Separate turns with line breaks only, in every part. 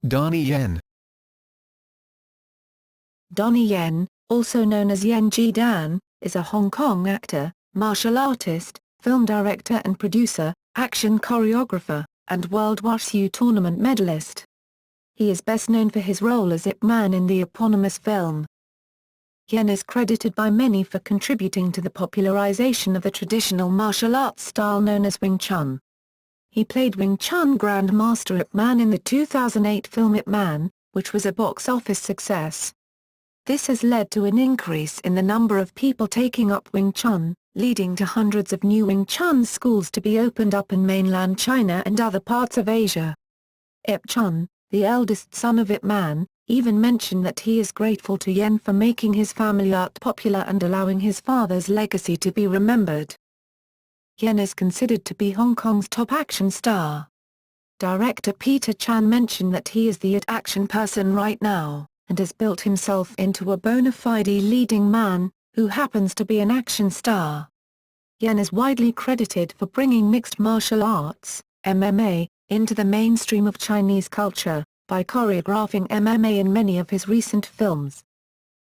Donnie Yen.
Donnie Yen, also known as Yen Ji-dan, is a Hong Kong actor, martial artist, film director and producer, action choreographer, and World Wushu tournament medalist. He is best known for his role as Ip Man in the eponymous film. Yen is credited by many for contributing to the popularization of the traditional martial arts style known as Wing Chun. He played Wing Chun Grandmaster Ip Man in the 2008 film Ip Man, which was a box office success. This has led to an increase in the number of people taking up Wing Chun, leading to hundreds of new Wing Chun schools to be opened up in mainland China and other parts of Asia. Ip Chun, the eldest son of Ip Man, even mentioned that he is grateful to Yen for making his family art popular and allowing his father's legacy to be remembered. Yen is considered to be Hong Kong's top action star. Director Peter Chan mentioned that he is the it action person right now, and has built himself into a bona fide leading man, who happens to be an action star. Yen is widely credited for bringing mixed martial arts, MMA, into the mainstream of Chinese culture, by choreographing MMA in many of his recent films.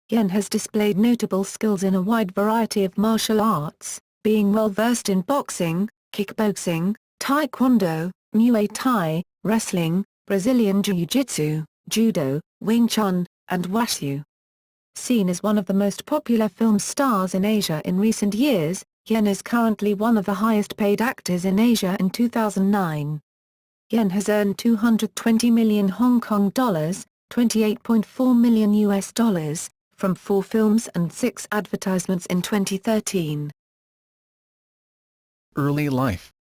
Yen has displayed notable skills in a wide variety of martial arts, being well versed in boxing, kickboxing, taekwondo, Muay Thai, wrestling, Brazilian Jiu-Jitsu, Judo, Wing Chun, and Wushu. Seen as one of the most popular film stars in Asia in recent years, Yen is currently one of the highest-paid actors in Asia in 2009. Yen has earned 220 million Hong Kong dollars, $28.4 million US dollars, from 4 films and 6 advertisements in 2013.
Early life.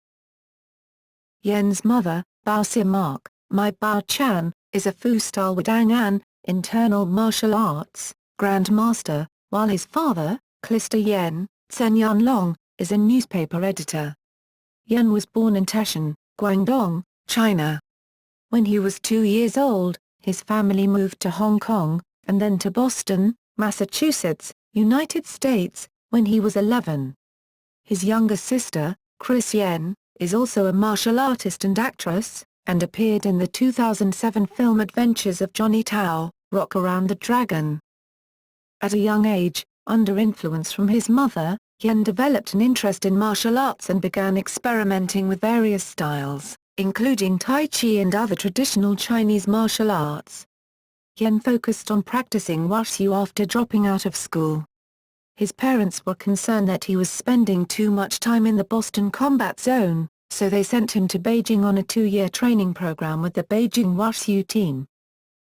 Yen's mother, Bao Si-mak, Mai Bao Chan, is a Fu-style Wadang An, internal martial arts, grandmaster, while his father, Clister Yen, Sen Yan Long, is a newspaper editor. Yen was born in Taishan, Guangdong, China. When he was 2 years old, his family moved to Hong Kong, and then to Boston, Massachusetts, United States, when he was 11. His younger sister, Chris Yen, is also a martial artist and actress, and appeared in the 2007 film Adventures of Johnny Tao, Rock Around the Dragon. At a young age, under influence from his mother, Yen developed an interest in martial arts and began experimenting with various styles, including Tai Chi and other traditional Chinese martial arts. Yen focused on practicing wushu after dropping out of school. His parents were concerned that he was spending too much time in the Boston Combat Zone, so they sent him to Beijing on a 2-year training program with the Beijing Wushu team.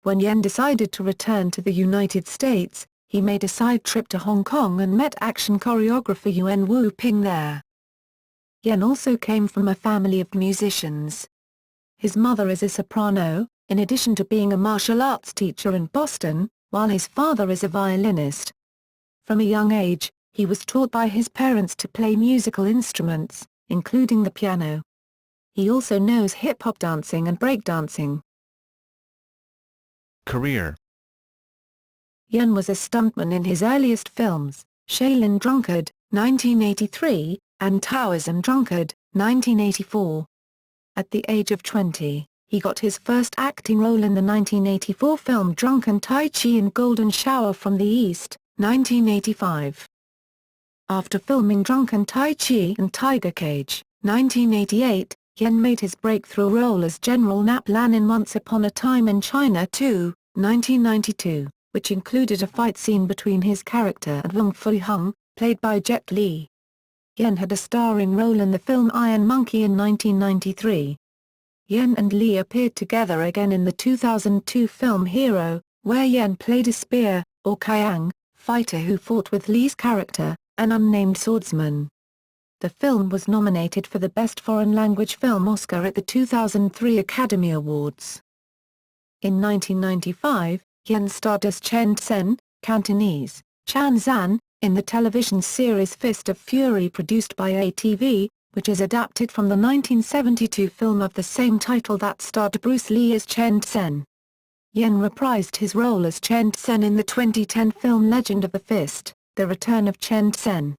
When Yen decided to return to the United States, he made a side trip to Hong Kong and met action choreographer Yuen Wu Ping there. Yen also came from a family of musicians. His mother is a soprano, in addition to being a martial arts teacher in Boston, while his father is a violinist. From a young age, he was taught by his parents to play musical instruments, including the piano. He also knows hip-hop dancing and breakdancing.
Career.
Yen was a stuntman in his earliest films, Shaolin Drunkard, 1983, and Taoism Drunkard, 1984. At the age of 20, he got his first acting role in the 1984 film Drunken Tai Chi and Golden Shower from the East, 1985. After filming Drunken Tai Chi and Tiger Cage, 1988, Yen made his breakthrough role as General Nap Lan in Once Upon a Time in China 2, 1992, which included a fight scene between his character and Wong Fu-hung, played by Jet Li. Yen had a starring role in the film Iron Monkey in 1993. Yen and Li appeared together again in the 2002 film Hero, where Yen played a spear, or Kyang, fighter who fought with Li's character, an unnamed swordsman. The film was nominated for the Best Foreign Language Film Oscar at the 2003 Academy Awards. In 1995, Yen starred as Chen Tsen, Cantonese, Chan Zan, in the television series Fist of Fury produced by ATV, which is adapted from the 1972 film of the same title that starred Bruce Lee as Chen Tsen. Yen reprised his role as Chen Tsen in the 2010 film Legend of the Fist, The Return of Chen Tsen.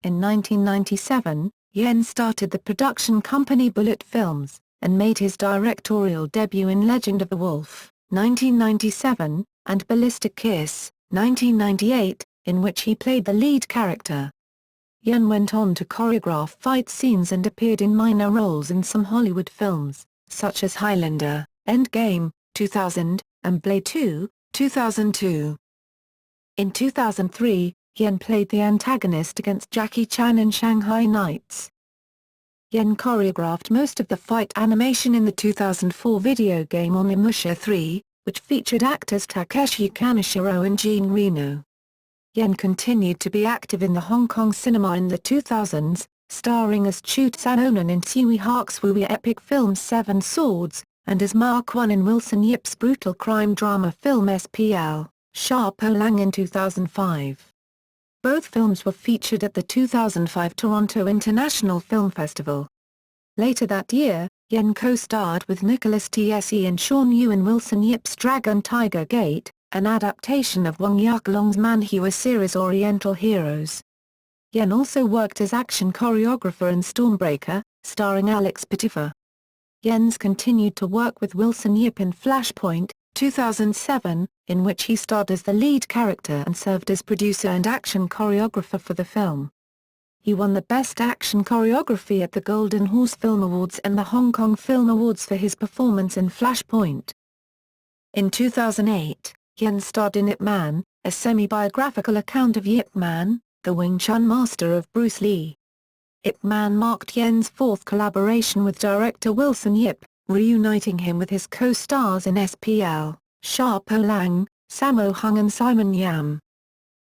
In 1997, Yen started the production company Bullet Films, and made his directorial debut in Legend of the Wolf, 1997, and Ballistic Kiss, 1998, in which he played the lead character. Yen went on to choreograph fight scenes and appeared in minor roles in some Hollywood films, such as Highlander, Endgame, 2000, and Blade 2, 2002. In 2003, Yen played the antagonist against Jackie Chan in Shanghai Nights. Yen choreographed most of the fight animation in the 2004 video game Onimusha 3, which featured actors Takeshi Kaneshiro and Jean Reno. Yen continued to be active in the Hong Kong cinema in the 2000s, starring as Chu Tsan-onan in Tsui Hark's wuxia epic film Seven Swords, and as Ma Quan in Wilson Yip's brutal crime drama film SPL, Sha Po Lang in 2005. Both films were featured at the 2005 Toronto International Film Festival. Later that year, Yen co-starred with Nicholas Tse and Sean Yu in Wilson Yip's Dragon Tiger Gate, an adaptation of Wang Yakolong's Manhua series Oriental Heroes. Yen also worked as action choreographer in Stormbreaker, starring Alex Petifer. Yen's continued to work with Wilson Yip in Flashpoint, 2007, in which he starred as the lead character and served as producer and action choreographer for the film. He won the Best Action Choreography at the Golden Horse Film Awards and the Hong Kong Film Awards for his performance in Flashpoint. In 2008, Yen starred in Ip Man, a semi-biographical account of Yip Man, the Wing Chun master of Bruce Lee. Ip Man marked Yen's fourth collaboration with director Wilson Yip, reuniting him with his co-stars in SPL, Sha Po Lang, Sammo Hung and Simon Yam.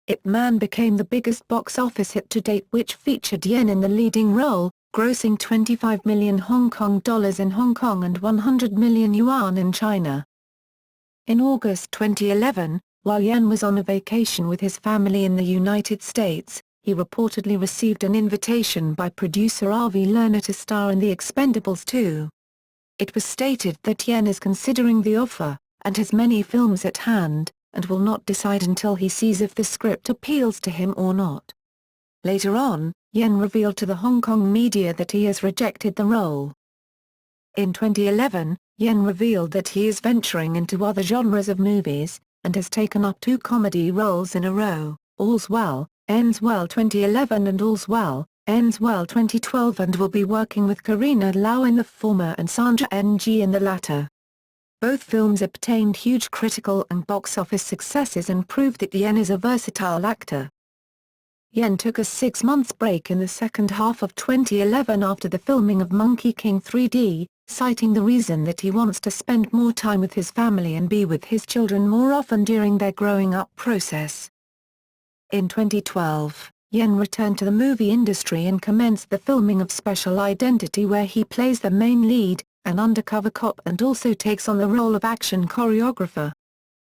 Ip Man became the biggest box office hit to date, which featured Yen in the leading role, grossing 25 million Hong Kong dollars in Hong Kong and 100 million yuan in China. In August 2011, while Yen was on a vacation with his family in the United States, he reportedly received an invitation by producer Avi Lerner to star in The Expendables 2. It was stated that Yen is considering the offer, and has many films at hand, and will not decide until he sees if the script appeals to him or not. Later on, Yen revealed to the Hong Kong media that he has rejected the role. In 2011, Yen revealed that he is venturing into other genres of movies, and has taken up 2 comedy roles in a row, All's Well, Ends Well 2011 and All's Well, Ends Well 2012, and will be working with Karina Lau in the former and Sandra Ng in the latter. Both films obtained huge critical and box office successes and proved that Yen is a versatile actor. Yen took a 6-month break in the second half of 2011 after the filming of Monkey King 3D, citing the reason that he wants to spend more time with his family and be with his children more often during their growing up process. In 2012, Yen returned to the movie industry and commenced the filming of Special Identity, where he plays the main lead, an undercover cop, and also takes on the role of action choreographer.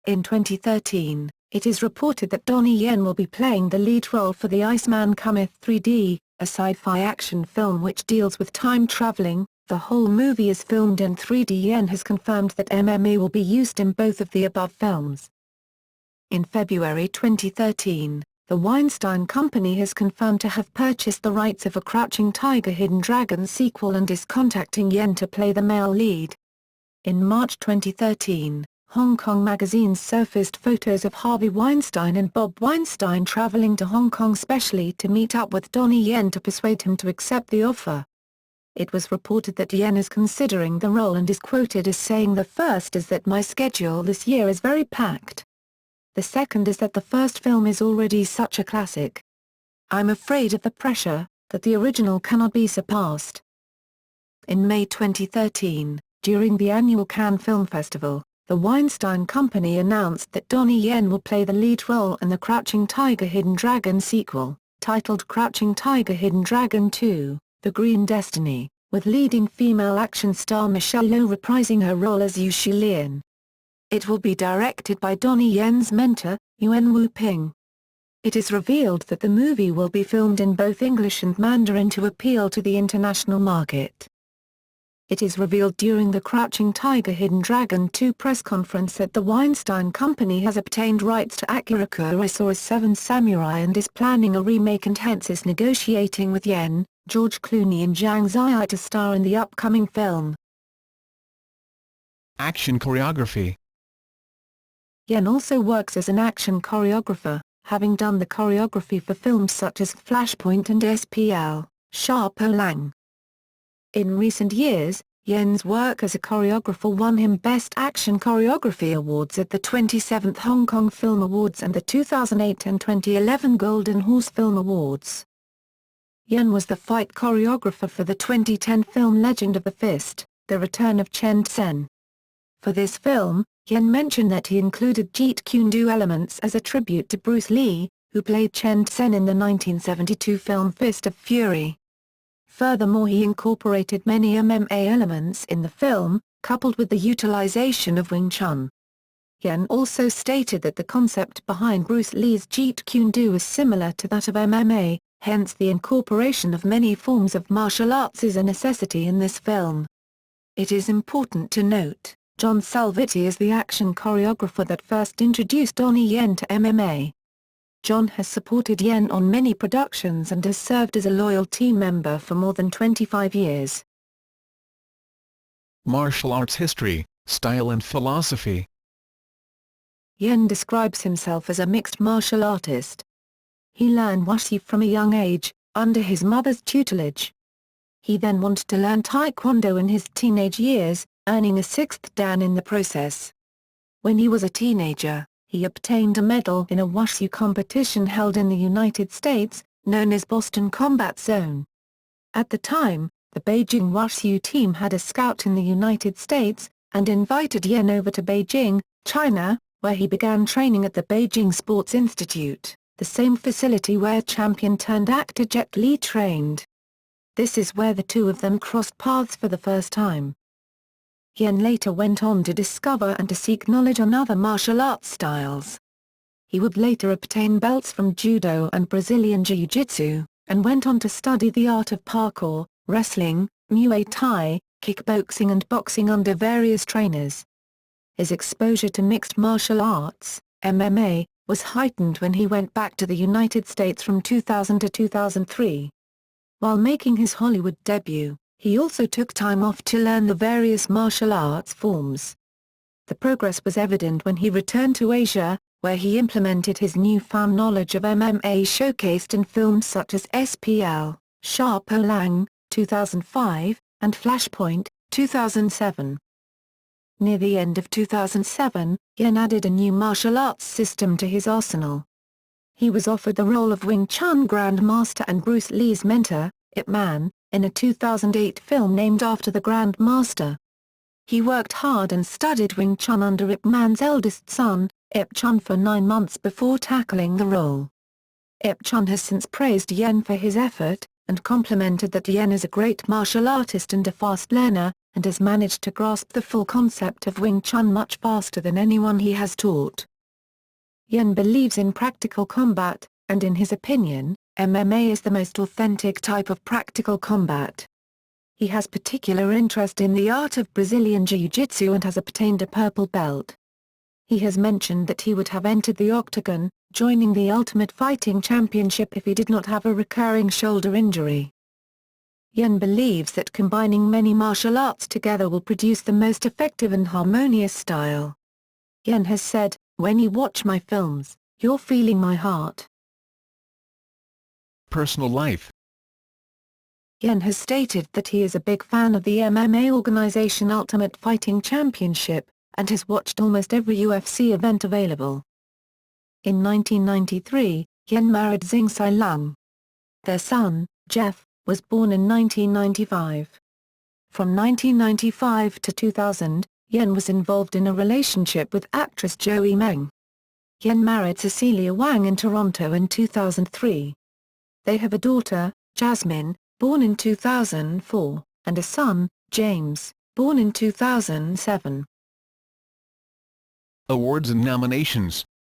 In 2013, it is reported that Donnie Yen will be playing the lead role for The Iceman Cometh 3D, a sci-fi action film which deals with time traveling. The whole movie is filmed in 3D. Yen has confirmed that MMA will be used in both of the above films. In February 2013, the Weinstein Company has confirmed to have purchased the rights of a Crouching Tiger Hidden Dragon sequel and is contacting Yen to play the male lead. In March 2013, Hong Kong magazines surfaced photos of Harvey Weinstein and Bob Weinstein traveling to Hong Kong specially to meet up with Donnie Yen to persuade him to accept the offer. It was reported that Yen is considering the role and is quoted as saying, "The first is that my schedule this year is very packed. The second is that the first film is already such a classic. I'm afraid of the pressure, that the original cannot be surpassed." In May 2013, during the annual Cannes Film Festival, the Weinstein Company announced that Donnie Yen will play the lead role in the Crouching Tiger Hidden Dragon sequel, titled Crouching Tiger Hidden Dragon 2, The Green Destiny, with leading female action star Michelle Yeoh reprising her role as Yu Shi-lian. It will be directed by Donnie Yen's mentor, Yuen Wu-ping. It is revealed that the movie will be filmed in both English and Mandarin to appeal to the international market. It is revealed during the Crouching Tiger Hidden Dragon 2 press conference that the Weinstein Company has obtained rights to Akira Kurosawa's Seven Samurai and is planning a remake, and hence is negotiating with Yen, George Clooney and Zhang Ziyi to star in the upcoming film.
Action choreography.
Yen also works as an action choreographer, having done the choreography for films such as Flashpoint and SPL, Sharp O-Lang. In recent years, Yen's work as a choreographer won him Best Action Choreography Awards at the 27th Hong Kong Film Awards and the 2008 and 2011 Golden Horse Film Awards. Yen was the fight choreographer for the 2010 film Legend of the Fist, The Return of Chen Sen. For this film, Yen mentioned that he included Jeet Kune Do elements as a tribute to Bruce Lee, who played Chen Sen in the 1972 film Fist of Fury. Furthermore, he incorporated many MMA elements in the film, coupled with the utilization of Wing Chun. Yen also stated that the concept behind Bruce Lee's Jeet Kune Do is similar to that of MMA, hence the incorporation of many forms of martial arts is a necessity in this film. It is important to note, John Salvitti is the action choreographer that first introduced Donnie Yen to MMA. John has supported Yen on many productions and has served as a loyal team member for more than 25 years.
Martial arts history, style and philosophy.
Yen describes himself as a mixed martial artist. He learned wushu from a young age, under his mother's tutelage. He then wanted to learn taekwondo in his teenage years, earning a 6th dan in the process. When he was a teenager, he obtained a medal in a wushu competition held in the United States, known as Boston Combat Zone. At the time, the Beijing wushu team had a scout in the United States, and invited Yen over to Beijing, China, where he began training at the Beijing Sports Institute, the same facility where champion-turned-actor Jet Li trained. This is where the two of them crossed paths for the first time. Yen later went on to discover and to seek knowledge on other martial arts styles. He would later obtain belts from Judo and Brazilian Jiu-Jitsu, and went on to study the art of parkour, wrestling, Muay Thai, kickboxing and boxing under various trainers. His exposure to mixed martial arts, MMA, was heightened when he went back to the United States from 2000 to 2003. While making his Hollywood debut, he also took time off to learn the various martial arts forms. The progress was evident when he returned to Asia, where he implemented his newfound knowledge of MMA showcased in films such as SPL, Sharp O-Lang, 2005, and Flashpoint, 2007. Near the end of 2007, Yen added a new martial arts system to his arsenal. He was offered the role of Wing Chun Grand Master and Bruce Lee's mentor, Ip Man, in a 2008 film named after the Grand Master. He worked hard and studied Wing Chun under Ip Man's eldest son, Ip Chun, for 9 months before tackling the role. Ip Chun has since praised Yen for his effort, and complimented that Yen is a great martial artist and a fast learner, and has managed to grasp the full concept of Wing Chun much faster than anyone he has taught. Yen believes in practical combat, and in his opinion, MMA is the most authentic type of practical combat. He has particular interest in the art of Brazilian Jiu-Jitsu and has obtained a purple belt. He has mentioned that he would have entered the octagon, joining the Ultimate Fighting Championship if he did not have a recurring shoulder injury. Yen believes that combining many martial arts together will produce the most effective and harmonious style. Yen has said, "When you watch my films, you're feeling my heart."
Personal life.
Yen has stated that he is a big fan of the MMA organization Ultimate Fighting Championship, and has watched almost every UFC event available. In 1993, Yen married Xing Sai Lung. Their son, Jeff, was born in 1995. From 1995 to 2000, Yen was involved in a relationship with actress Joey Meng. Yen married Cecilia Wang in Toronto in 2003. They have a daughter, Jasmine, born in 2004, and a son, James, born in 2007.
Awards and nominations.